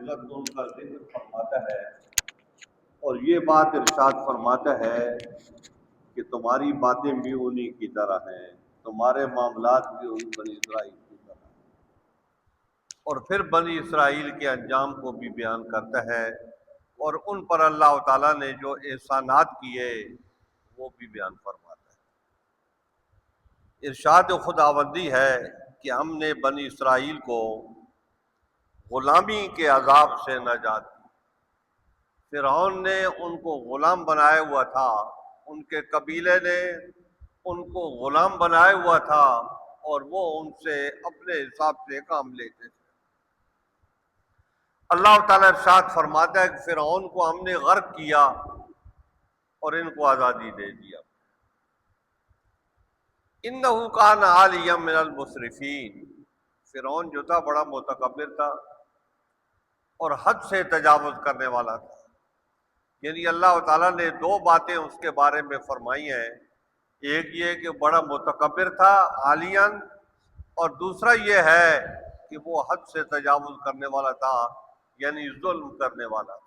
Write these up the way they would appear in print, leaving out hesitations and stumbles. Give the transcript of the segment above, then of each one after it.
العزت ان کا ذکر فرماتا ہے اور یہ بات ارشاد فرماتا ہے کہ تمہاری باتیں بھی انہی کی طرح ہیں، تمہارے معاملات بھی ان بنی اسرائیل کی طرح ہیں۔ اور پھر بنی اسرائیل کے انجام کو بھی بیان کرتا ہے اور ان پر اللہ تعالیٰ نے جو احسانات کیے وہ بھی بیان فرماتا ہے۔ ارشاد خداوندی ہے کہ ہم نے بنی اسرائیل کو غلامی کے عذاب سے نجات دی۔ فرعون نے ان کو غلام بنایا ہوا تھا، ان کے قبیلے نے ان کو غلام بنایا ہوا تھا اور وہ ان سے اپنے حساب سے کام لیتے تھے۔ اللہ تعالیٰ ارشاد فرماتا ہے کہ فرعون کو ہم نے غرق کیا اور ان کو آزادی دے دیا۔ انہ کان عالیا من المسرفین، فرعون جو تھا بڑا متکبر تھا اور حد سے تجاوز کرنے والا تھا۔ یعنی اللہ تعالیٰ نے دو باتیں اس کے بارے میں فرمائی ہیں، ایک یہ کہ بڑا متکبر تھا عالین، اور دوسرا یہ ہے کہ وہ حد سے تجاوز کرنے والا تھا، یعنی ظلم کرنے والا تھا۔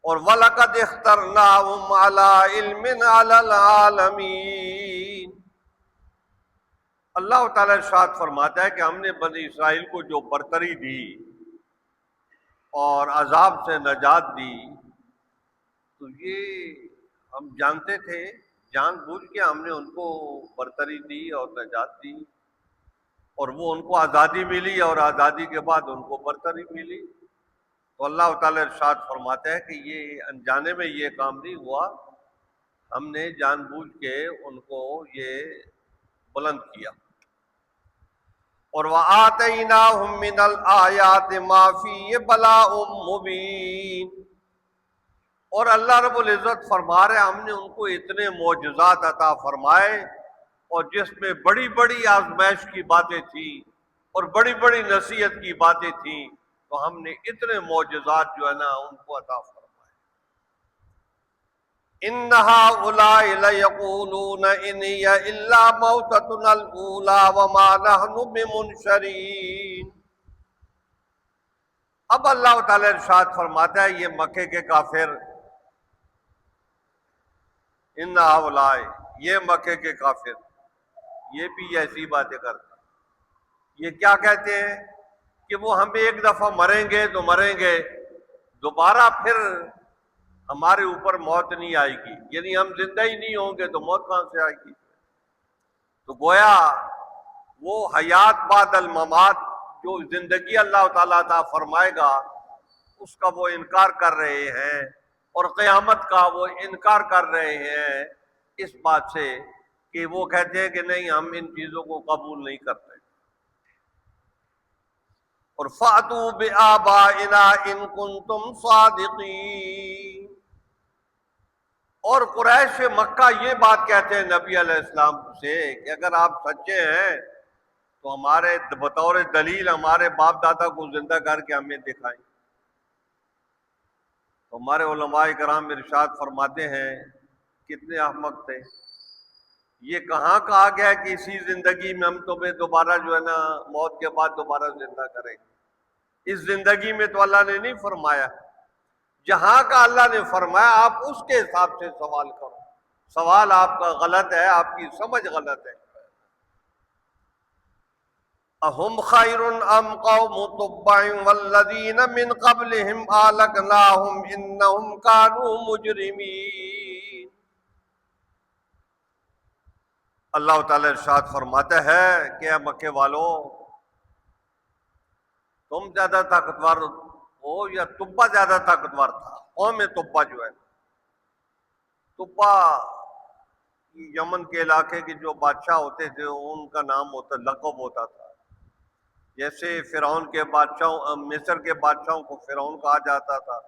اور وَلَقَدْ اخْتَرْنَاهُمْ عَلَىٰ عِلْمٍ عَلَى الْعَالَمِينَ، اللہ تعالیٰ ارشاد فرماتا ہے کہ ہم نے بنی اسرائیل کو جو برتری دی اور عذاب سے نجات دی، تو یہ ہم جانتے تھے، جان بوجھ کے ہم نے ان کو برتری دی اور نجات دی، اور وہ ان کو آزادی ملی اور آزادی کے بعد ان کو برتری ملی۔ تو اللہ تعالیٰ ارشاد فرماتا ہے کہ یہ انجانے میں یہ کام نہیں ہوا، ہم نے جان بوجھ کے ان کو یہ بلند کیا۔ اور وَآتَيْنَاهُم مِّنَ الْآيَاتِ مَا فِيهِ بَلَاءٌ مُّبِينٌ، اور اللہ رب العزت فرما رہے ہم نے ان کو اتنے معجزات عطا فرمائے اور جس میں بڑی بڑی آزمائش کی باتیں تھیں اور بڑی بڑی نصیحت کی باتیں تھیں، تو ہم نے اتنے معجزات جو ہے نا ان کو عطا فرمائے۔ إِنَّ هَٰؤُلَاءِ لَيَقُولُونَ إِنْ هِيَ إِلَّا مَوْتَتُنَا الْأُولَىٰ وَمَا نَحْنُ بِمُنشَرِينَ۔ اب اللہ تعالیٰ ارشاد فرماتا ہے یہ مکے کے کافر، ان ہؤلاء، یہ مکے کے کافر، یہ بھی ایسی باتیں کرتے ہیں۔ یہ کیا کہتے ہیں کہ وہ ہم ایک دفعہ مریں گے تو مریں گے، دوبارہ پھر ہمارے اوپر موت نہیں آئے گی، یعنی ہم زندہ ہی نہیں ہوں گے تو موت کہاں سے آئے گی؟ تو گویا وہ حیات بعد الممات، جو زندگی اللہ تعالیٰ عطا فرمائے گا اس کا وہ انکار کر رہے ہیں، اور قیامت کا وہ انکار کر رہے ہیں اس بات سے کہ وہ کہتے ہیں کہ نہیں ہم ان چیزوں کو قبول نہیں کرتے۔ اور فَأْتُوا بِآبَائِنَا إِن كُنتُمْ صَادِقِينَ، اور قریش مکہ یہ بات کہتے ہیں نبی علیہ السلام سے کہ اگر آپ سچے ہیں تو ہمارے بطور دلیل ہمارے باپ دادا کو زندہ کر کے ہمیں دکھائیں۔ تو ہمارے علماء کرام ارشاد فرماتے ہیں کتنے احمق تھے، یہ کہاں کہا گیا ہے کہ اسی زندگی میں ہم تمہیں دوبارہ جو ہے نا موت کے بعد دوبارہ زندہ کریں گے؟ اس زندگی میں تو اللہ نے نہیں فرمایا، جہاں کا اللہ نے فرمایا آپ اس کے حساب سے سوال کرو۔ سوال آپ کا غلط ہے، آپ کی سمجھ غلط ہے۔ اَهُمْ خَيْرٌ أَمْ قَوْمُ تُبَّعٍ وَالَّذِينَ مِنْ قَبْلِهِمْ أَهْلَكْنَاهُمْ إِنَّهُمْ كَانُوا مُجْرِمِينَ۔ اللہ تعالیٰ ارشاد فرماتا ہے کہ اے مکے والو، تم زیادہ طاقتور ہو یا تبا زیادہ طاقتور تھا؟ قوم تبا جو ہے، تبا یمن کے علاقے کے جو بادشاہ ہوتے تھے ان کا نام ہوتا، لقب ہوتا تھا۔ جیسے فرعون کے بادشاہوں، مصر کے بادشاہوں کو فرعون کہا جاتا تھا،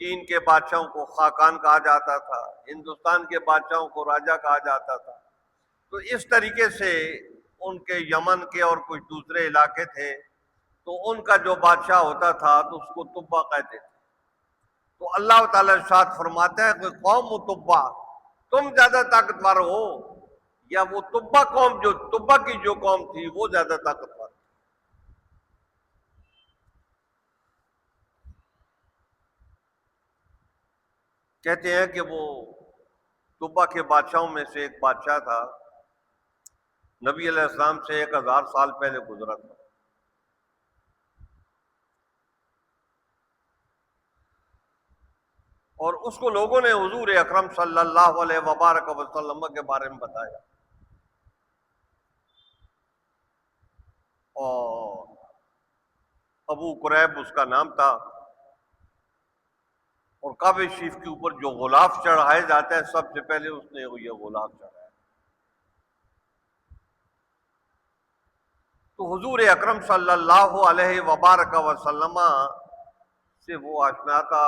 چین کے بادشاہوں کو خاقان کہا جاتا تھا، ہندوستان کے بادشاہوں کو راجہ کہا جاتا تھا۔ تو اس طریقے سے ان کے یمن کے اور کچھ دوسرے علاقے تھے، تو ان کا جو بادشاہ ہوتا تھا تو اس کو تبا کہتے تھے۔ تو اللہ تعالیٰ ارشاد فرماتا ہے کہ قوم تبا، تم زیادہ طاقتور ہو یا وہ تبا قوم، جو تبا کی جو قوم تھی وہ زیادہ طاقتور؟ کہتے ہیں کہ وہ طبا کے بادشاہوں میں سے ایک بادشاہ تھا، نبی علیہ السلام سے 1000 سال پہلے گزرا تھا۔ اور اس کو لوگوں نے حضور اکرم صلی اللہ علیہ وبارک وسلم کے بارے میں بتایا، اور ابو قریب اس کا نام تھا، اور کعبہ شریف کے اوپر جو غلاف چڑھائے جاتے ہیں سب سے پہلے اس نے یہ غلاف چڑھایا۔ تو حضور اکرم صلی اللہ علیہ وبارک وسلم سے وہ آشنا تھا۔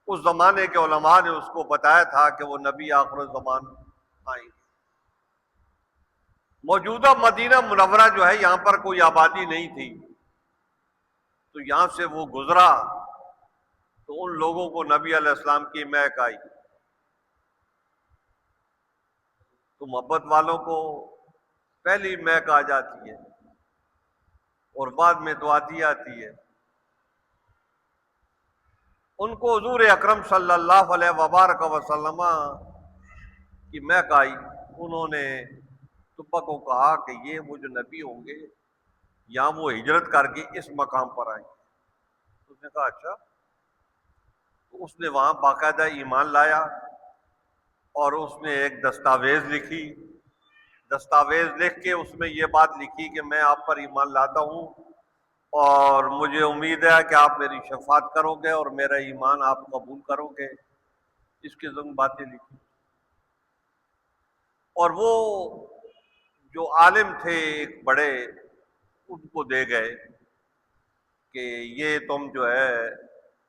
اس زمانے کے علماء نے اس کو بتایا تھا کہ وہ نبی آخر الزمان آئیں گے۔ موجودہ مدینہ منورہ جو ہے یہاں پر کوئی آبادی نہیں تھی، تو یہاں سے وہ گزرا تو ان لوگوں کو نبی علیہ السلام کی مہک آئی۔ تو محبت والوں کو پہلی مہک آ جاتی ہے اور بعد میں تو آتی ہے۔ ان کو حضور اکرم صلی اللہ علیہ وبارک وسلم کی مہک آئی۔ انہوں نے طبا کو کہا کہ یہ وہ جو نبی ہوں گے یہاں وہ ہجرت کر کے اس مقام پر آئیں گے۔ اس نے کہا اچھا۔ تو اس نے وہاں باقاعدہ ایمان لایا اور اس نے ایک دستاویز لکھی، دستاویز لکھ کے اس میں یہ بات لکھی کہ میں آپ پر ایمان لاتا ہوں اور مجھے امید ہے کہ آپ میری شفاعت کرو گے اور میرا ایمان آپ قبول کرو گے۔ اس کی ضمن باتیں لکھی، اور وہ جو عالم تھے ایک بڑے ان کو دے گئے کہ یہ تم جو ہے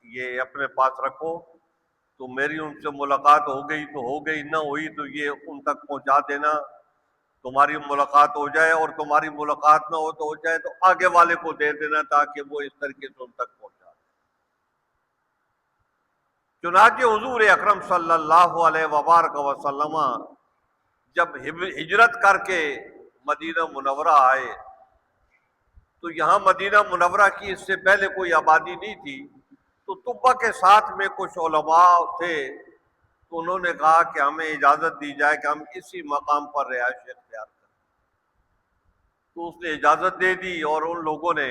یہ اپنے پاس رکھو، تو میری ان سے ملاقات ہو گئی تو ہو گئی، نہ ہوئی تو یہ ان تک پہنچا دینا، تمہاری ملاقات ہو جائے اور تمہاری ملاقات نہ ہو تو ہو جائے تو آگے والے کو دے دینا تاکہ وہ اس طریقے سے ان تک پہنچا۔ چنانچہ حضور اکرم صلی اللہ علیہ وبارک وسلم جب ہجرت کر کے مدینہ منورہ آئے تو یہاں مدینہ منورہ کی اس سے پہلے کوئی آبادی نہیں تھی، تو طبا کے ساتھ میں کچھ علماء تھے، تو انہوں نے کہا کہ ہمیں اجازت دی جائے کہ ہم اسی مقام پر رہائش اختیار کریں۔ تو اس نے اجازت دے دی اور ان لوگوں نے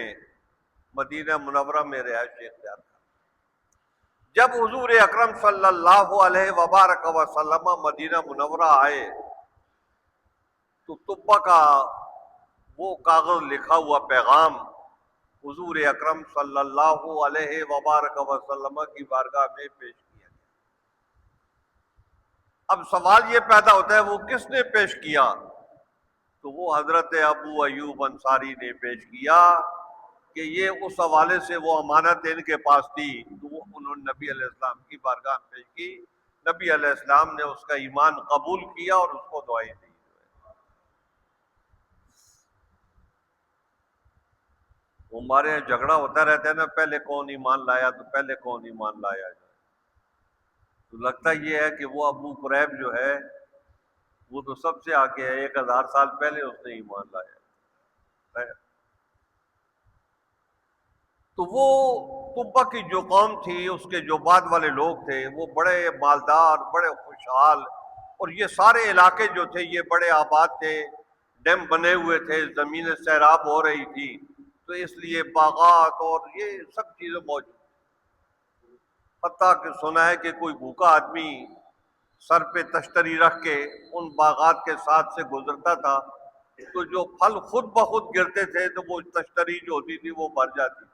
مدینہ منورہ میں رہائش اختیار کی۔ جب حضور اکرم صلی اللہ علیہ وبارک وسلم مدینہ منورہ آئے تو طبا کا وہ کاغذ لکھا ہوا پیغام حضور اکرم صلی اللہ علیہ وبارک وسلم کی بارگاہ میں پیش کیا گیا۔ اب سوال یہ پیدا ہوتا ہے وہ کس نے پیش کیا؟ تو وہ حضرت ابو ایوب انصاری نے پیش کیا کہ یہ اس حوالے سے وہ امانت ان کے پاس تھی، تو وہ انہوں نے نبی علیہ السلام کی بارگاہ میں پیش کی۔ نبی علیہ السلام نے اس کا ایمان قبول کیا اور اس کو دعائیں دی۔ ہمارے یہاں جھگڑا ہوتا رہتا ہے نا، پہلے کون ایمان لایا تو پہلے کون ایمان لایا جائے، تو لگتا یہ ہے کہ وہ ابو قریب جو ہے وہ تو سب سے آگے ہے، 1000 سال پہلے اس نے ایمان لایا۔ تو وہ طبا کی جو قوم تھی، اس کے جو بعد والے لوگ تھے وہ بڑے مالدار، بڑے خوشحال، اور یہ سارے علاقے جو تھے یہ بڑے آباد تھے، ڈیم بنے ہوئے تھے، زمینیں سیراب ہو رہی تھی، تو اس لیے باغات اور یہ سب چیزیں موجود۔ حتیٰ کہ سنا ہے کہ کوئی بھوکا آدمی سر پہ تشتری رکھ کے ان باغات کے ساتھ سے گزرتا تھا تو جو پھل خود بخود گرتے تھے تو وہ تشتری جو ہوتی تھی وہ بھر جاتی تھی،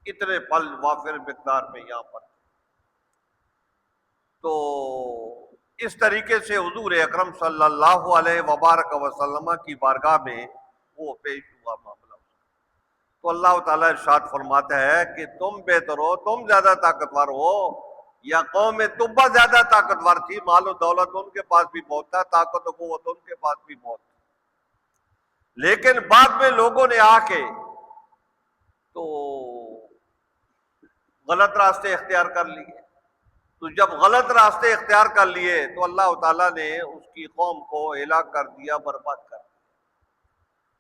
اتنے پھل وافر مقدار میں یہاں پر۔ تو اس طریقے سے حضور اکرم صلی اللہ علیہ وبارک وسلم کی بارگاہ میں وہ پیش ہوا معاملہ۔ تو اللہ تعالیٰ ارشاد فرماتا ہے کہ تم بہتر ہو، تم زیادہ طاقتور ہو، یا قوم طبا زیادہ طاقتور تھی، مال و دولت ان کے پاس بھی بہت تھا، طاقت و قوت ان کے پاس بھی بہت تھی، لیکن بعد میں لوگوں نے آ کے تو غلط راستے اختیار کر لیے۔ تو جب غلط راستے اختیار کر لیے تو اللہ تعالیٰ نے اس کی قوم کو ہلاک کر دیا، برباد کر دیا۔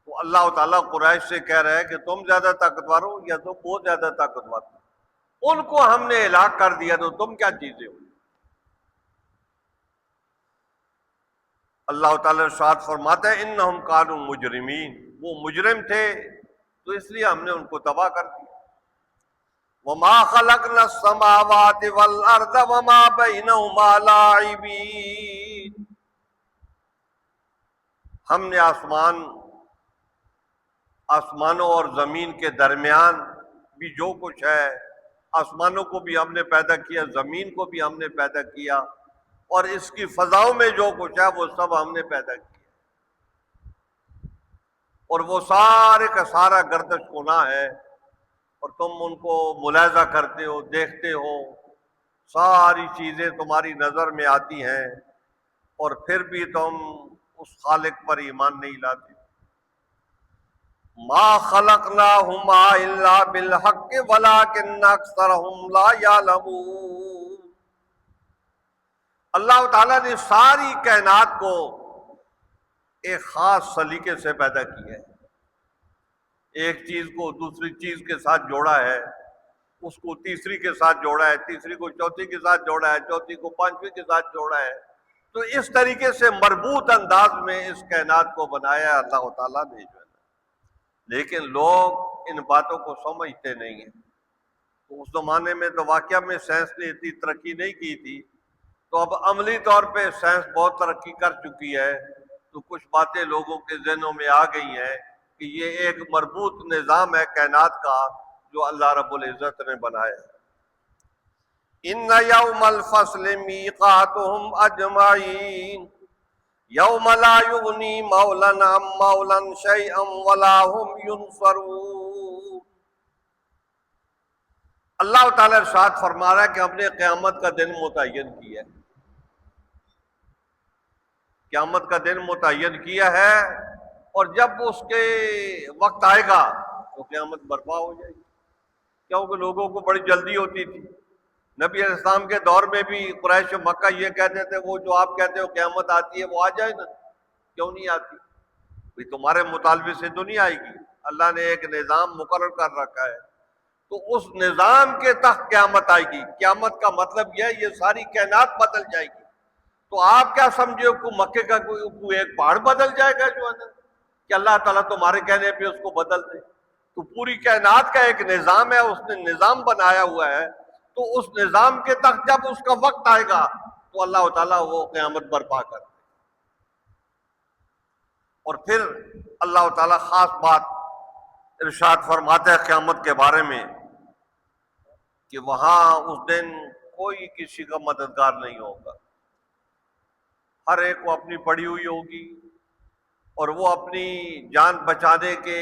تو اللہ تعالیٰ قریش سے کہہ رہا ہے کہ تم زیادہ طاقتور ہو یا تم بہت زیادہ طاقتور ہو؟ ان کو ہم نے ہلاک کر دیا تو تم کیا چیزیں ہو؟ اللہ تعالیٰ ارشاد فرماتا ہے انہم کانوا مجرمین، وہ مجرم تھے تو اس لیے ہم نے ان کو تباہ کر دیا۔ وما خلقنا السماوات والارض وما بینہما لاعبین، ہم نے آسمانوں اور زمین کے درمیان بھی جو کچھ ہے، آسمانوں کو بھی ہم نے پیدا کیا، زمین کو بھی ہم نے پیدا کیا، اور اس کی فضاؤں میں جو کچھ ہے وہ سب ہم نے پیدا کیا، اور وہ سارے کا سارا گردش گناہ ہے، اور تم ان کو ملاحظہ کرتے ہو، دیکھتے ہو، ساری چیزیں تمہاری نظر میں آتی ہیں، اور پھر بھی تم اس خالق پر ایمان نہیں لاتے۔ ما خلقناہما الا بالحق ولکن اکثرہم لا یعلمون، اللہ تعالیٰ نے ساری کائنات کو ایک خاص سلیقے سے پیدا کیا ہے، ایک چیز کو دوسری چیز کے ساتھ جوڑا ہے، اس کو تیسری کے ساتھ جوڑا ہے، تیسری کو چوتھی کے ساتھ جوڑا ہے، چوتھی کو پانچویں کے ساتھ جوڑا ہے، تو اس طریقے سے مربوط انداز میں اس کائنات کو بنایا ہے اللہ تعالیٰ نے جو ہے، لیکن لوگ ان باتوں کو سمجھتے نہیں ہیں۔ تو اس زمانے میں تو واقعہ میں سائنس نے اتنی ترقی نہیں کی تھی، تو اب عملی طور پہ سائنس بہت ترقی کر چکی ہے، تو کچھ باتیں لوگوں کے ذہنوں میں آ گئی ہیں کہ یہ ایک مربوط نظام ہے کائنات کا جو اللہ رب العزت نے بنایا ہے۔ ان یوم الفصل میقاتہم اجمعین یوم لا یغنی مولا عن مولا شیئا ولا هم ینصرون، اللہ تعالیٰ ارشاد فرما رہا ہے کہ ہم نے قیامت کا دن متعین کیا ہے، قیامت کا دن متعین کیا ہے، اور جب اس کے وقت آئے گا تو قیامت برپا ہو جائے گی، کیونکہ لوگوں کو بڑی جلدی ہوتی تھی۔ نبی علیہ السلام کے دور میں بھی قریش مکہ یہ کہتے تھے وہ جو آپ کہتے ہو قیامت آتی ہے وہ آ جائے نا، کیوں نہیں آتی؟ بھئی تمہارے مطالبے سے تو نہیں آئے گی، اللہ نے ایک نظام مقرر کر رکھا ہے، تو اس نظام کے تحت قیامت آئے گی۔ قیامت کا مطلب یہ ہے یہ ساری کائنات بدل جائے گی، تو آپ کیا سمجھے کہ مکے کا کوئی ایک پہاڑ بدل جائے گا جو ہے نا کہ اللہ تعالیٰ تمہارے کہنے پہ اس کو بدل دے؟ تو پوری کائنات کا ایک نظام ہے، اس نے نظام بنایا ہوا ہے، تو اس نظام کے تحت جب اس کا وقت آئے گا تو اللہ تعالیٰ وہ قیامت برپا کر دے۔ اور پھر اللہ تعالیٰ خاص بات ارشاد فرماتا ہے قیامت کے بارے میں کہ وہاں اس دن کوئی کسی کا مددگار نہیں ہوگا، ہر ایک کو اپنی پڑی ہوئی ہوگی، اور وہ اپنی جان بچانے کے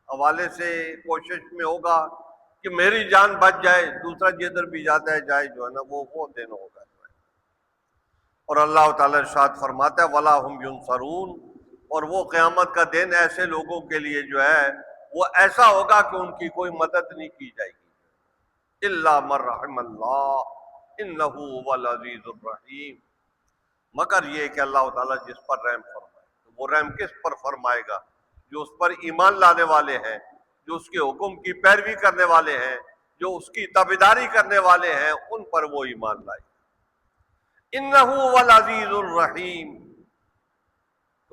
حوالے سے کوشش میں ہوگا کہ میری جان بچ جائے، دوسرا جدھر بھی جاتا ہے جائے جو ہے نا وہ دن ہوگا۔ اور اللہ تعالیٰ ارشاد فرماتا ہے وَلَا هُمْ يُنصَرُونَ، اور وہ قیامت کا دن ایسے لوگوں کے لیے جو ہے وہ ایسا ہوگا کہ ان کی کوئی مدد نہیں کی جائے گی، إِلَّا مَن رَحِمَ اللَّهُ إِنَّهُ هُوَ الْعَزِيزُ الرَّحِيمُ، مگر یہ کہ اللہ تعالیٰ جس پر رحم فرمائے، تو وہ رحم کس پر فرمائے گا؟ جو اس پر ایمان لانے والے ہیں، جو اس کے حکم کی پیروی کرنے والے ہیں، جو اس کی تابعداری کرنے والے ہیں، ان پر وہ ایمان لائے۔ اِنَّهُ هُوَ الْعَزِيزُ الرَّحِيمُ،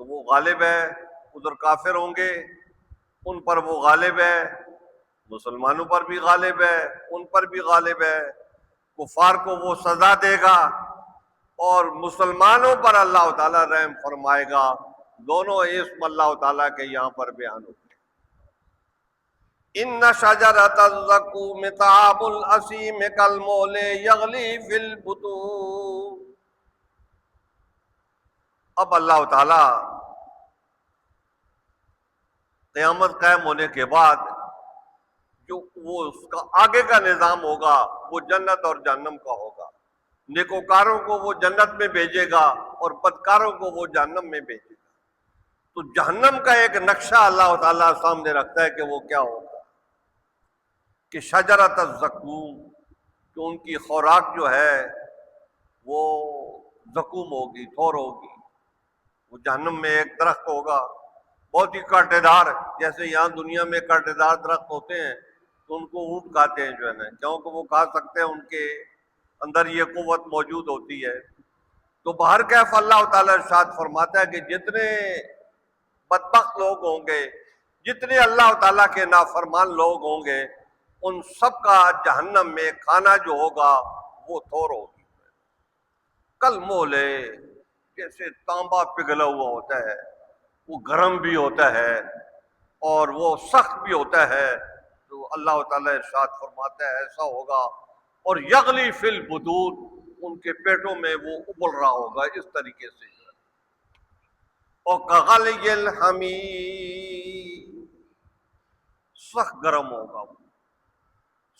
تو وہ غالب ہے، ادھر کافر ہوں گے ان پر وہ غالب ہے، مسلمانوں پر بھی غالب ہے، ان پر بھی غالب ہے، کفار کو وہ سزا دے گا، اور مسلمانوں پر اللہ تعالیٰ رحم فرمائے گا۔ دونوں اسم اللہ تعالیٰ کے یہاں پر بیان ہوتے ہیں۔ ان شجرۃ الزقوم طعام الاسیم کالمہل یغلی فی البطون، اب اللہ تعالیٰ قیامت قائم ہونے کے بعد جو وہ اس کا آگے کا نظام ہوگا وہ جنت اور جہنم کا ہوگا، نیکوکاروں کو وہ جنت میں بھیجے گا اور بدکاروں کو وہ جہنم میں بھیجے گا۔ تو جہنم کا ایک نقشہ اللہ تعالیٰ سامنے رکھتا ہے کہ وہ کیا ہوگا، کہ شجرۃ الزقوم، کہ ان کی خوراک جو ہے وہ زقوم ہوگی، تھور ہوگی، وہ جہنم میں ایک درخت ہوگا بہت ہی کانٹے دار، جیسے یہاں دنیا میں کانٹے دار درخت ہوتے ہیں، تو ان کو اونٹ کھاتے ہیں جو ہے نا، کیونکہ وہ کھا سکتے ہیں، ان کے اندر یہ قوت موجود ہوتی ہے۔ تو بہر کیف اللہ تعالیٰ ارشاد فرماتا ہے کہ جتنے بدبخت لوگ ہوں گے، جتنے اللہ تعالیٰ کے نافرمان لوگ ہوں گے، ان سب کا جہنم میں کھانا جو ہوگا وہ تھور ہوگی، کل مولے، جیسے تانبا پگھلا ہوا ہوتا ہے، وہ گرم بھی ہوتا ہے اور وہ سخت بھی ہوتا ہے۔ تو اللہ تعالیٰ ارشاد فرماتا ہے ایسا ہوگا، اور یغلی فی البطون، ان کے پیٹوں میں وہ ابل رہا ہوگا اس طریقے سے، اور کغلی الحمیم، سخت گرم ہوگا، وہ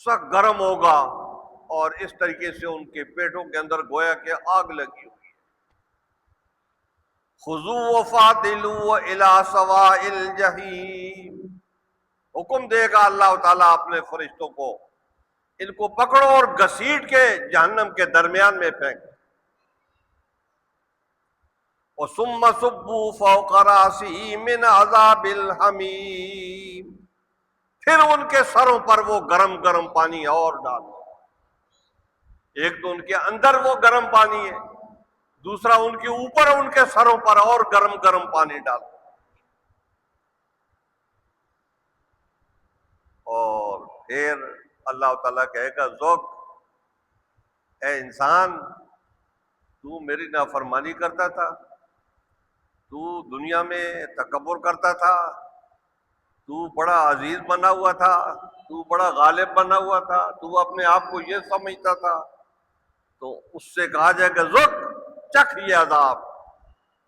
سخت گرم ہوگا، اور اس طریقے سے ان کے پیٹوں کے اندر گویا کہ آگ لگی ہوئی ہے۔ خذوا فاعتلوا الی سواء الجحیم، حکم دے گا اللہ تعالیٰ اپنے فرشتوں کو، ان کو پکڑو اور گھسیٹ کے جہنم کے درمیان میں پھینک، وَثُمَّ صُبُّوا فَوْقَ رَأْسِهِ مِنْ عَذَابِ الْحَمِيمِ، پھر ان کے سروں پر وہ گرم گرم پانی اور ڈالو۔ ایک تو ان کے اندر وہ گرم پانی ہے، دوسرا ان کے اوپر ان کے سروں پر اور گرم گرم پانی ڈالو۔ اور پھر اللہ تعالیٰ کہے گا ذوق، اے انسان، تو میری نافرمانی کرتا تھا، تو دنیا میں تکبر کرتا تھا، تو بڑا عزیز بنا ہوا تھا، تو بڑا غالب بنا ہوا تھا، تو اپنے آپ کو یہ سمجھتا تھا، تو اس سے کہا جائے کہ ذوق، چکھ یہ عذاب،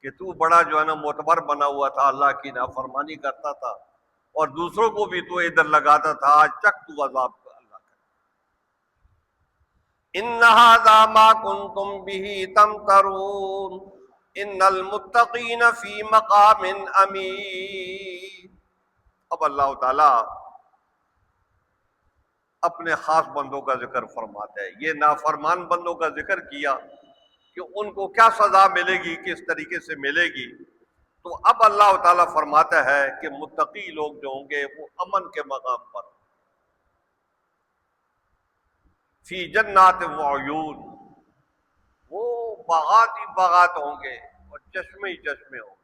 کہ تو بڑا جو ہے نا معتبر بنا ہوا تھا، اللہ کی نافرمانی کرتا تھا اور دوسروں کو بھی تو ادھر لگاتا تھا، آج چکھ تو عذاب کا اللہ کا۔ ان ھذا ما کنتم به تمترون ان المتقین فی مقام امین۔ اب اللہ تعالیٰ اپنے خاص بندوں کا ذکر فرماتا ہے، یہ نافرمان بندوں کا ذکر کیا کہ ان کو کیا سزا ملے گی، کس طریقے سے ملے گی، تو اب اللہ تعالیٰ فرماتا ہے کہ متقی لوگ جو ہوں گے وہ امن کے مقام پر، فی جنات وعیون، وہ باغات ہی باغات ہوں گے اور چشمے ہی چشمے ہوں گے۔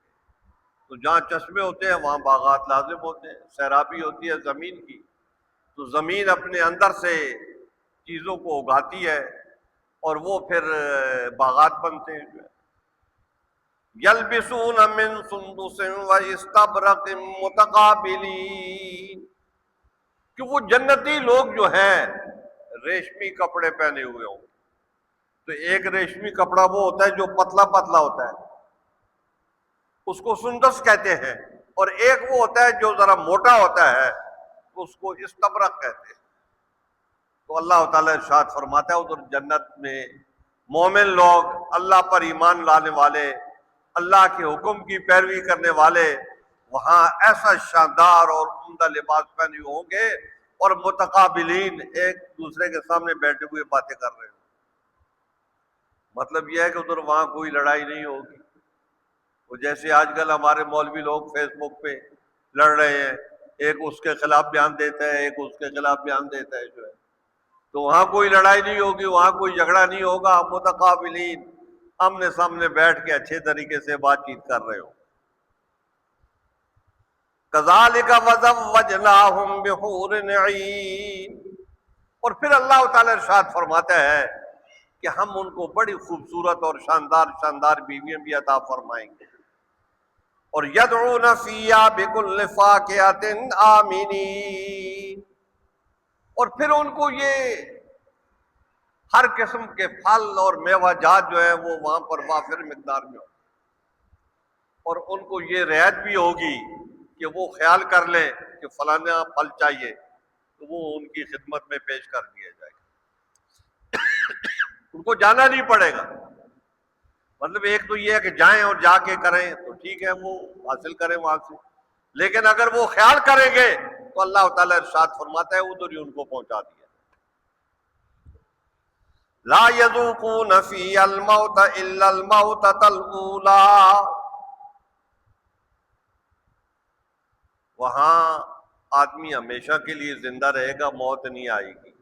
تو جہاں چشمے ہوتے ہیں وہاں باغات لازم ہوتے ہیں، سیرابی ہوتی ہے زمین کی، تو زمین اپنے اندر سے چیزوں کو اگاتی ہے اور وہ پھر باغات بنتے ہیں۔ یلبسون من سندس و استبرق متقابلین، کہ وہ جنتی لوگ جو ہیں ریشمی کپڑے پہنے ہوئے ہوں۔ تو ایک ریشمی کپڑا وہ ہوتا ہے جو پتلا پتلا ہوتا ہے، اس کو سندس کہتے ہیں، اور ایک وہ ہوتا ہے جو ذرا موٹا ہوتا ہے، اس کو استبرق کہتے ہیں۔ تو اللہ تعالیٰ ارشاد فرماتا ہے ادھر جنت میں مومن لوگ، اللہ پر ایمان لانے والے، اللہ کے حکم کی پیروی کرنے والے، وہاں ایسا شاندار اور عمدہ لباس پہنے ہوئے ہوں گے، اور متقابلین، ایک دوسرے کے سامنے بیٹھے ہوئے باتیں کر رہے ہوں۔ مطلب یہ ہے کہ ادھر وہاں کوئی لڑائی نہیں ہوگی، وہ جیسے آج کل ہمارے مولوی لوگ فیس بک پہ لڑ رہے ہیں، ایک اس کے خلاف بیان دیتا ہے، ایک اس کے خلاف بیان دیتا ہے جو ہے، تو وہاں کوئی لڑائی نہیں ہوگی، وہاں کوئی جھگڑا نہیں ہوگا، متقابلین آمنے سامنے بیٹھ کے اچھے طریقے سے بات چیت کر رہے ہو۔ کذالک وزوجناہم بحور عین، اور پھر اللہ تعالی ارشاد فرماتا ہے کہ ہم ان کو بڑی خوبصورت اور شاندار شاندار بیویاں بھی عطا فرمائیں گے، اور یدعون فیہا بکل فاکہۃ آمنین، اور پھر ان کو یہ ہر قسم کے پھل اور میوہ جات جو ہے وہ وہاں پر وافر مقدار میں ہو، اور ان کو یہ رعایت بھی ہوگی کہ وہ خیال کر لیں کہ فلانا پھل چاہیے تو وہ ان کی خدمت میں پیش کر دیا جائے گا، ان کو جانا نہیں پڑے گا۔ مطلب ایک تو یہ ہے کہ جائیں اور جا کے کریں تو ٹھیک ہے، وہ حاصل کریں وہاں سے، لیکن اگر وہ خیال کریں گے تو اللہ تعالیٰ ارشاد فرماتا ہے ادھر ہی ان کو پہنچا دیا۔ لا يذوقون فيها الموت الا الموتة الاولى، وہاں آدمی ہمیشہ کے لیے زندہ رہے گا، موت نہیں آئے گی.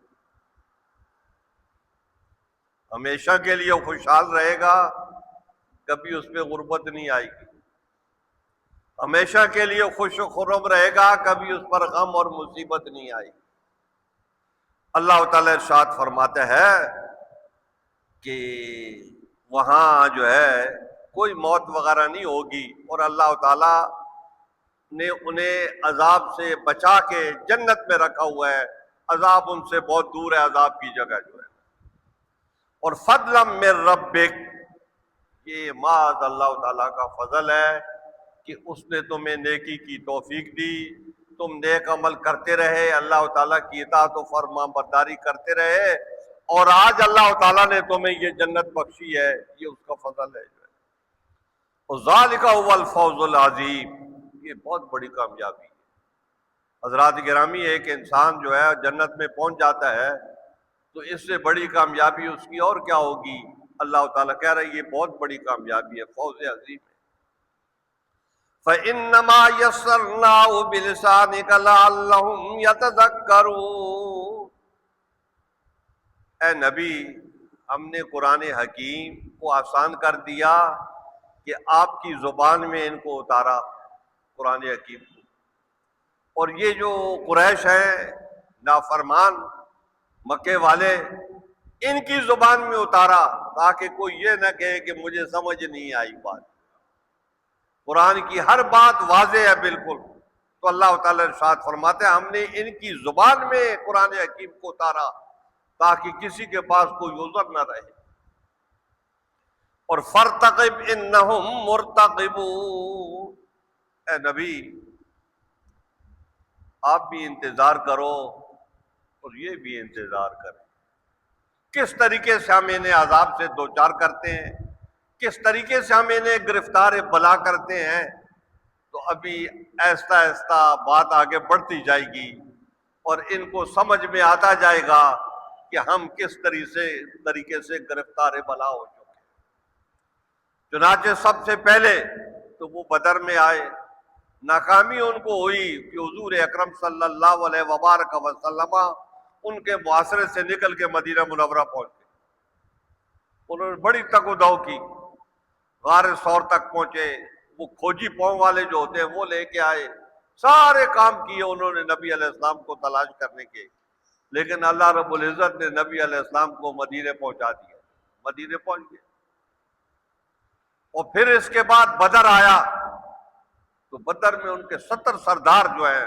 ہمیشہ کے لیے خوشحال رہے گا، کبھی اس پہ غربت نہیں آئے گی. ہمیشہ کے لیے خوش و خرم رہے گا، کبھی اس پر غم اور مصیبت نہیں آئے گی. اللہ تعالیٰ ارشاد فرماتے ہیں کہ وہاں جو ہے کوئی موت وغیرہ نہیں ہوگی، اور اللہ تعالیٰ نے انہیں عذاب سے بچا کے جنت میں رکھا ہوا ہے. عذاب ان سے بہت دور ہے، عذاب کی جگہ جو ہے. اور فضلا من ربک، یہ معاذ اللہ تعالیٰ کا فضل ہے کہ اس نے تمہیں نیکی کی توفیق دی، تم نیک عمل کرتے رہے، اللہ تعالیٰ کی اطاعت و فرما برداری کرتے رہے، اور آج اللہ تعالیٰ نے تمہیں یہ جنت بخشی ہے. یہ اس کا فضل ہے جو ہے. وَذَلِكَ هُوَ الْفَوْزُ الْعَظِيمُ، یہ بہت بڑی کامیابی ہے. حضرات گرامی، ایک انسان جو ہے جنت میں پہنچ جاتا ہے تو اس سے بڑی کامیابی اس کی اور کیا ہوگی؟ اللہ تعالیٰ کہہ رہے ہیں یہ بہت بڑی کامیابی ہے، فوز عظیم ہے. فَإِنَّمَا يَسَّرْنَاهُ بِلِسَانِكَ لَعَلَّهُمْ يَتَذَكَّرُونَ. اے نبی، ہم نے قرآن حکیم کو آسان کر دیا کہ آپ کی زبان میں ان کو اتارا قرآن حکیم کو. اور یہ جو قریش ہیں نافرمان مکے والے، ان کی زبان میں اتارا تاکہ کوئی یہ نہ کہے کہ مجھے سمجھ نہیں آئی بات. قرآن کی ہر بات واضح ہے بالکل. تو اللہ تعالیٰ ارشاد فرماتے ہیں ہم نے ان کی زبان میں قرآن حکیم کو اتارا تاکہ کسی کے پاس کوئی عذر نہ رہے. اور فَارْتَقِبْ إِنَّهُمْ مُرْتَقِبُونَ. اے نبی، آپ بھی انتظار کرو اور یہ بھی انتظار کریں. کس طریقے سے ہم انہیں عذاب سے دوچار کرتے ہیں، کس طریقے سے ہم انہیں گرفتار بلا کرتے ہیں. تو ابھی آہستہ آہستہ بات آگے بڑھتی جائے گی اور ان کو سمجھ میں آتا جائے گا کہ ہم کس طریقے سے گرفتار بلا ہو چکے. چنانچہ سب سے پہلے تو وہ بدر میں آئے، ناکامی ان کو ہوئی کہ حضور اکرم صلی اللہ علیہ وبارک وسلم ان کے معاشرے سے نکل کے مدینہ منورہ پہنچے. انہوں نے بڑی تگ و دو کی، غار ثور تک پہنچے. وہ کھوجی پاؤں والے جو ہوتے ہیں وہ لے کے آئے، سارے کام کیے انہوں نے نبی علیہ السلام کو تلاش کرنے کے، لیکن اللہ رب العزت نے نبی علیہ السلام کو مدینے پہنچا دیا. مدینے پہنچ گئے. اور پھر اس کے بعد بدر آیا تو بدر میں ان کے 70 سردار جو ہیں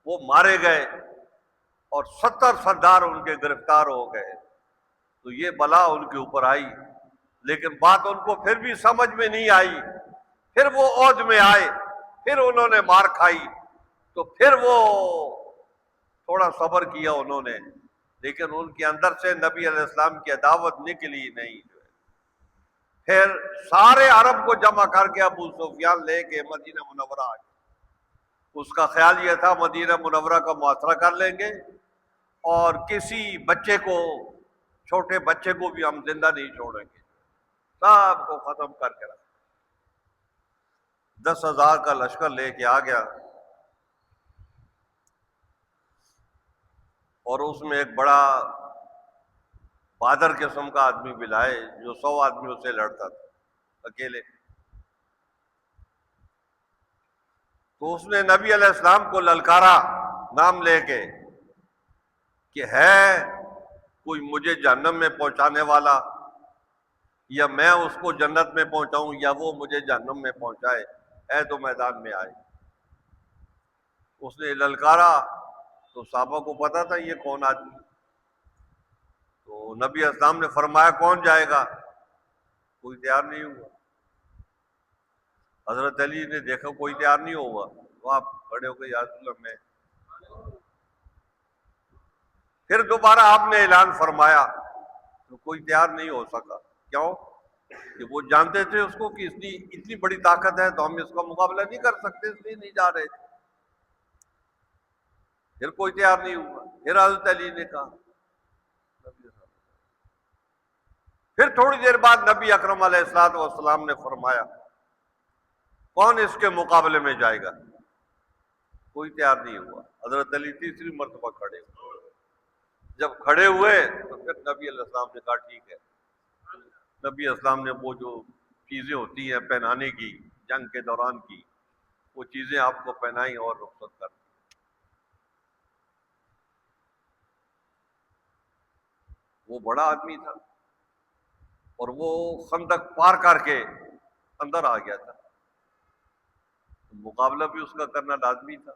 وہ مارے گئے اور 70 سردار ان کے گرفتار ہو گئے. تو یہ بلا ان کے اوپر آئی، لیکن بات ان کو پھر بھی سمجھ میں نہیں آئی. پھر وہ عہد میں آئے، پھر انہوں نے مار کھائی، تو پھر وہ تھوڑا صبر کیا انہوں نے، لیکن ان کے اندر سے نبی علیہ السلام کی عداوت نکلی نہیں. پھر سارے عرب کو جمع کر کے ابو سفیان لے کے مدینہ منورہ آ گئے. اس کا خیال یہ تھا مدینہ منورہ کا محاصرہ کر لیں گے اور کسی بچے کو، چھوٹے بچے کو بھی ہم زندہ نہیں چھوڑیں گے، سب کو ختم کر کے رکھ. 10,000 کا لشکر لے کے آ گیا اور اس میں ایک بڑا بہادر قسم کا آدمی بھی لائے جو 100 آدمیوں سے لڑتا تھا اکیلے. تو اس نے نبی علیہ السلام کو للکارا نام لے کے کہ ہے کوئی مجھے جہنم میں پہنچانے والا، یا میں اس کو جنت میں پہنچاؤں یا وہ مجھے جہنم میں پہنچائے، اے تو میدان میں آئے. اس نے للکارا تو صحابہ کو پتا تھا یہ کون آدمی. تو نبی اسلام نے فرمایا کون جائے گا؟ کوئی تیار نہیں ہوا. حضرت علی نے دیکھا کوئی تیار نہیں ہوا تو آپ کھڑے ہو گئے، یا رسول اللہ میں. پھر دوبارہ آپ نے اعلان فرمایا تو کوئی تیار نہیں ہو سکا. کیوں؟ کہ وہ جانتے تھے اس کو کہ اتنی بڑی طاقت ہے تو ہم اس کا مقابلہ نہیں کر سکتے، اس لیے نہیں جا رہے تھے. پھر کوئی تیار نہیں ہوا. پھر حضرت علی نے کہا. پھر تھوڑی دیر بعد نبی اکرم علیہ الصلوۃ والسلام نے فرمایا کون اس کے مقابلے میں جائے گا؟ کوئی تیار نہیں ہوا. حضرت علی تیسری مرتبہ کھڑے ہوئے. جب کھڑے ہوئے تو پھر نبی علیہ السلام نے کہا ٹھیک ہے. نبی اسلام نے وہ جو چیزیں ہوتی ہیں پہنانے کی جنگ کے دوران کی وہ چیزیں آپ کو پہنائی اور رخصت کر دی. وہ بڑا آدمی تھا اور وہ خندق پار کر کے اندر آ گیا تھا. مقابلہ بھی اس کا کرنا لازمی تھا.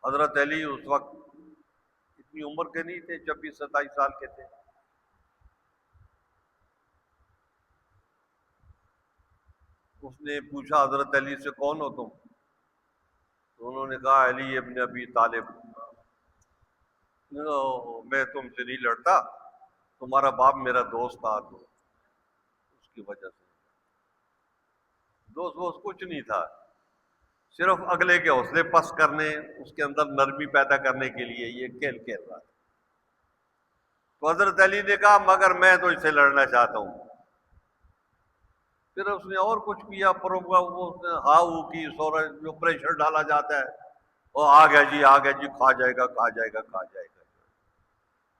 حضرت علی اس وقت اتنی عمر کے نہیں تھے, 26-27 سال کے تھے. اس نے پوچھا حضرت علی سے کون ہو تم؟ تو انہوں نے کہا علی ابن ابی طالب. میں تم سے نہیں لڑتا, تمہارا باپ میرا دوست تھا تو اس کی وجہ سے. دوست کچھ نہیں تھا, صرف اگلے کے حوصلے پست کرنے, اس کے اندر نرمی پیدا کرنے کے لیے یہ کھیل کھیل رہا تھا. تو حضرت علی نے کہا مگر میں تو اس سے لڑنا چاہتا ہوں. پھر اس نے اور کچھ کیا, ہاؤ کی سورج جو پریشر ڈالا جاتا ہے, وہ آ گیا جی کھا جائے گا.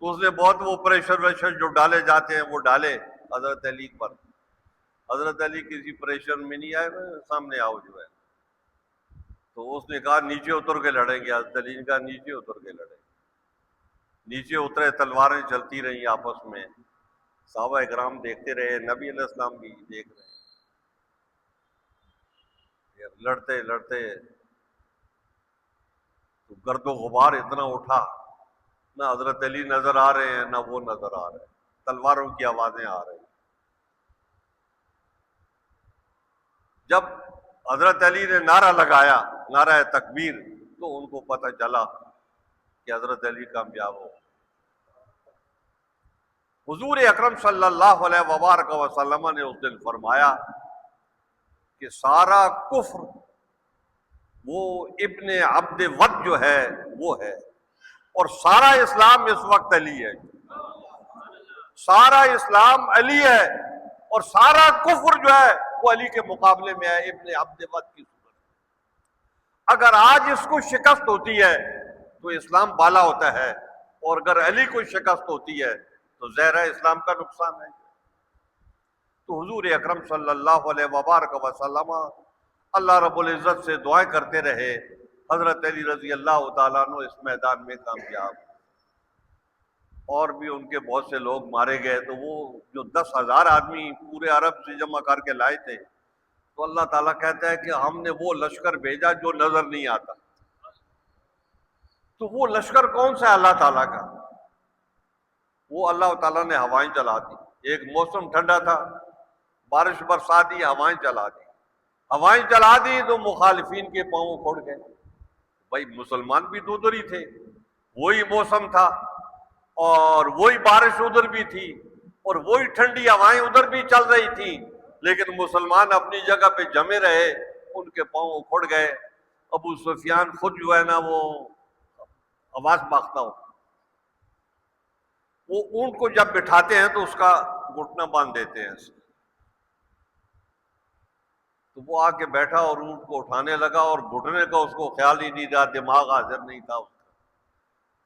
تو اس نے بہت وہ پریشر جو ڈالے جاتے ہیں وہ ڈالے حضرت علی پر. حضرت علی کسی پریشر میں نہیں آئے, سامنے آؤ جو ہے. تو اس نے کہا نیچے اتر کے لڑیں گے. حضرت علی نے کہا نیچے اتر کے لڑیں گے. نیچے اترے, تلواریں چلتی رہی آپس میں. صحابہ اکرام دیکھتے رہے, نبی علیہ السلام بھی دیکھ رہے. لڑتے لڑتے تو گرد و غبار اتنا اٹھا, نہ حضرت علی نظر آ رہے ہیں نہ وہ نظر آ رہے ہیں, تلواروں کی آوازیں آ رہی ہیں. جب حضرت علی نے نعرہ لگایا, نعرہ تکبیر, تو ان کو پتہ چلا کہ حضرت علی کامیاب ہو. حضور اکرم صلی اللہ علیہ وبارک وسلم نے اس دن فرمایا کہ سارا کفر وہ ابن عبد ود جو ہے وہ ہے, اور سارا اسلام اس وقت علی ہے. سارا اسلام علی ہے اور سارا کفر جو ہے وہ علی کے مقابلے میں ہے, ابن عبد ود کی صورت. اگر آج اس کو شکست ہوتی ہے تو اسلام بالا ہوتا ہے, اور اگر علی کو شکست ہوتی ہے تو ظاہر ہے اسلام کا نقصان ہے. تو حضور اکرم صلی اللہ علیہ وبارک وسلم اللہ رب العزت سے دعائیں کرتے رہے حضرت علی رضی اللہ تعالیٰ عنہ اس میدان میں کامیاب. اور بھی ان کے بہت سے لوگ مارے گئے. تو وہ جو 10,000 آدمی پورے عرب سے جمع کر کے لائے تھے, تو اللہ تعالیٰ کہتا ہے کہ ہم نے وہ لشکر بھیجا جو نظر نہیں آتا. تو وہ لشکر کون سا ہے اللہ تعالیٰ کا؟ وہ اللہ تعالیٰ نے ہوائیں چلا دی. ایک موسم ٹھنڈا تھا, بارش برسات دی, ہوائیں چلا دی. ہوائیں چلا دی تو مخالفین کے پاؤں کھڑ گئے. بھائی مسلمان بھی تو ادھر ہی تھے, وہی موسم تھا اور وہی بارش ادھر بھی تھی اور وہی ٹھنڈی ہوائیں ادھر بھی چل رہی تھی, لیکن مسلمان اپنی جگہ پہ جمے رہے, ان کے پاؤں کھڑ گئے. ابو سفیان خود جو ہے نا وہ آواز باختہ ہو, وہ اونٹ کو جب بٹھاتے ہیں تو اس کا گھٹنا باندھ دیتے ہیں. تو وہ آ کے بیٹھا اور اونٹ کو اٹھانے لگا, اور گھٹنے کا اس کو خیال ہی نہیں رہا, دماغ حاضر نہیں تھا اس کا.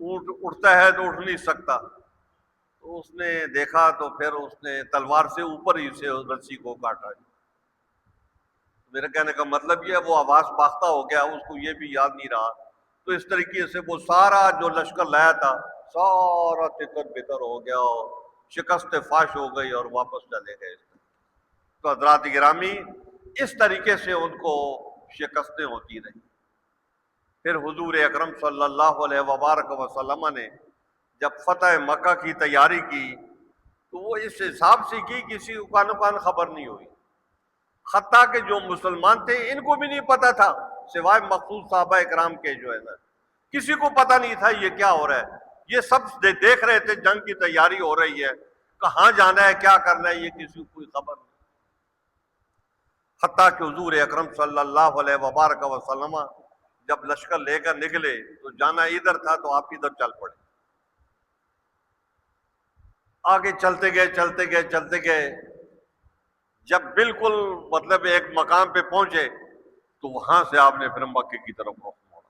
اونٹ اٹھتا ہے تو اٹھ نہیں سکتا. تو اس نے دیکھا تو پھر اس نے تلوار سے اوپر ہی سے رسی کو کاٹا. میرے کہنے کا مطلب یہ ہے وہ آواز باختہ ہو گیا, اس کو یہ بھی یاد نہیں رہا. تو اس طریقے سے وہ سارا جو لشکر لایا تھا سارا تتر بتر ہو گیا, شکست فاش ہو گئی اور واپس چلے گئے. تو حضرات گرامی اس طریقے سے ان کو شکستیں ہوتی رہی. پھر حضور اکرم صلی اللہ علیہ وبارک وسلم نے جب فتح مکہ کی تیاری کی تو وہ اس حساب سے کی کسی کو کان خبر نہیں ہوئی. حتیٰ کہ جو مسلمان تھے ان کو بھی نہیں پتا تھا, سوائے مخصوص صحابہ اکرام کے جو ہے نا, کسی کو پتا نہیں تھا یہ کیا ہو رہا ہے. یہ سب دیکھ رہے تھے جنگ کی تیاری ہو رہی ہے, کہاں جانا ہے کیا کرنا ہے یہ کسی کو کوئی خبر نہیں. حتیٰ کہ حضور اکرم صلی اللہ علیہ وبارک وسلم جب لشکر لے کر نکلے تو جانا ادھر تھا تو آپ ادھر چل پڑے. آگے چلتے گئے جب بالکل مطلب ایک مقام پہ پہنچے تو وہاں سے آپ نے پھر مکے کی طرف رخ موڑا.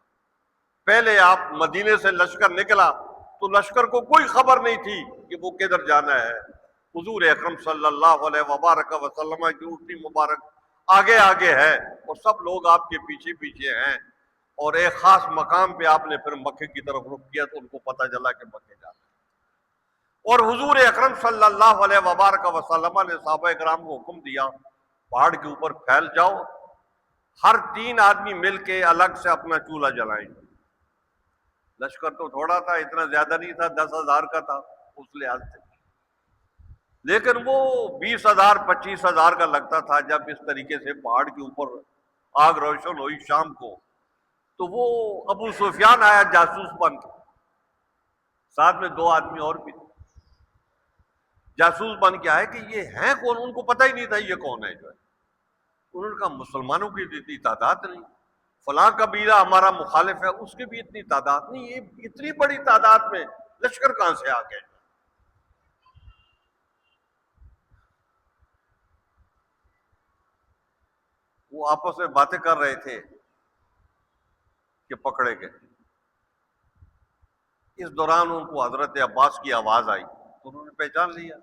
پہلے آپ مدینے سے لشکر نکلا تو لشکر کو کوئی خبر نہیں تھی کہ وہ کدھر جانا ہے. حضور اکرم صلی اللہ علیہ وبارک وسلم کی اونٹنی مبارک آگے آگے ہے اور سب لوگ آپ کے پیچھے پیچھے ہیں. اور ایک خاص مقام پہ آپ نے پھر مکے کی طرف رخ کیا تو ان کو پتہ چلا کہ مکے جانا ہے. اور حضور اکرم صلی اللہ علیہ وبارک وسلم نے صحابہ کرام کو حکم دیا پہاڑ کے اوپر پھیل جاؤ, ہر 3 آدمی مل کے الگ سے اپنا چولہا جلائیں. لشکر تو تھوڑا تھا, اتنا زیادہ نہیں تھا, 10,000 کا تھا اس لحاظ سے, لیکن وہ 20,000 25,000 کا لگتا تھا. جب اس طریقے سے پہاڑ کے اوپر آگ روشن ہوئی شام کو تو وہ ابو سفیان آیا جاسوس بن کے, ساتھ میں 2 آدمی اور بھی تھے, جاسوس بن کے آئے کہ یہ ہیں کون. ان کو پتہ ہی نہیں تھا یہ کون ہے جو ہے. انہوں نے کہا مسلمانوں کی اتنی تعداد نہیں, فلاں قبیلہ ہمارا مخالف ہے اس کی بھی اتنی تعداد نہیں, یہ اتنی بڑی تعداد میں لشکر کہاں سے آ گئے. وہ آپس میں باتیں کر رہے تھے کہ پکڑے گئے. اس دوران ان کو حضرت عباس کی آواز آئی تو انہوں نے پہچان لیا.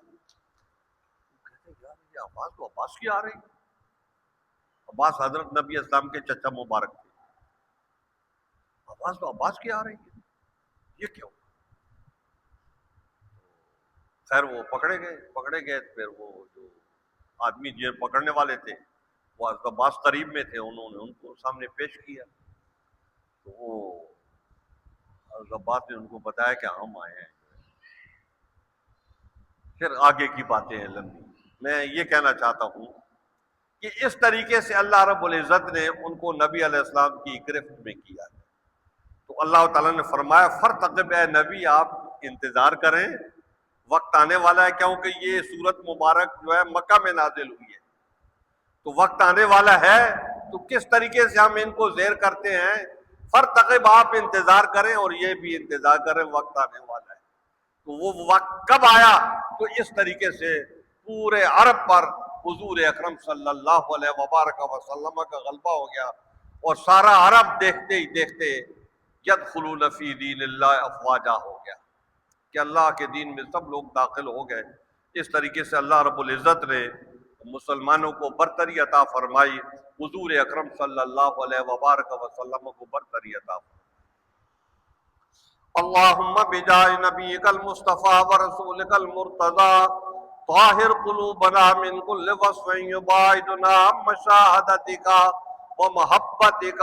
کہتے یار یہ آواز تو عباس کی آ رہی. عباس حضرت نبی اسلام کے چچا مبارک تھے. آواز تو عباس کی آ رہی ہے, یہ کیوں؟ خیر وہ پکڑے گئے. پھر وہ جو آدمی جو پکڑنے والے تھے وہ حضرت عباس قریب میں تھے, انہوں نے ان کو سامنے پیش کیا تو وہ حضرت عباس نے ان کو بتایا کہ ہم آئے ہیں. پھر آگے کی باتیں ہیں لمبی. میں یہ کہنا چاہتا ہوں کہ اس طریقے سے اللہ رب العزت نے ان کو نبی علیہ السلام کی گرفت میں کیا ہے. تو اللہ تعالیٰ نے فرمایا فرتقب اے نبی آپ انتظار کریں, وقت آنے والا ہے. کیونکہ یہ سورت مبارک جو ہے مکہ میں نازل ہوئی ہے تو وقت آنے والا ہے. تو کس طریقے سے ہم ان کو زیر کرتے ہیں, فرتقب آپ انتظار کریں اور یہ بھی انتظار کریں, وقت آنے والا ہے. تو وہ وقت کب آیا؟ تو اس طریقے سے پورے عرب پر حضور اکرم صلی اللہ علیہ وبارک وسلم کا غلبہ ہو گیا اور سارا عرب دیکھتے ہی دیکھتے یدخلون فی دین اللہ افواجا ہو گیا کہ اللہ کے دین میں سب لوگ داخل ہو گئے. اس طریقے سے اللہ رب العزت نے مسلمانوں کو برتری عطا فرمائی, حضور اکرم صلی اللہ علیہ وبارک وسلم کو برتری عطا فرمائی. اللہم بجائے نبیک المصطفیٰ ورسولک المرتضی طاہر قلوبنا من کل وصف یباعدنا عن مشاہدتک ومحبتک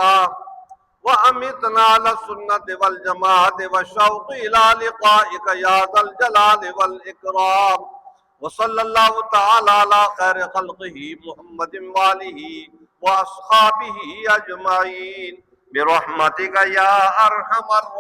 وَأَمِتْنَا لَلسُنَّةِ وَالْجَمَاعَةِ وَالشَّوْقِ إِلَىٰ لِقَائِكَ يَا ذَا الْجَلَالِ وَالْإِكْرَامِ وَصَلَّى اللَّهُ تَعَالَىٰ عَلَىٰ خَيْرِ خَلْقِهِ مُحَمَّدٍ وَآلِهِ وَأَصْحَابِهِ أَجْمَعِينَ بِرَحْمَتِكَ يَا أَرْحَمَ الراحمين.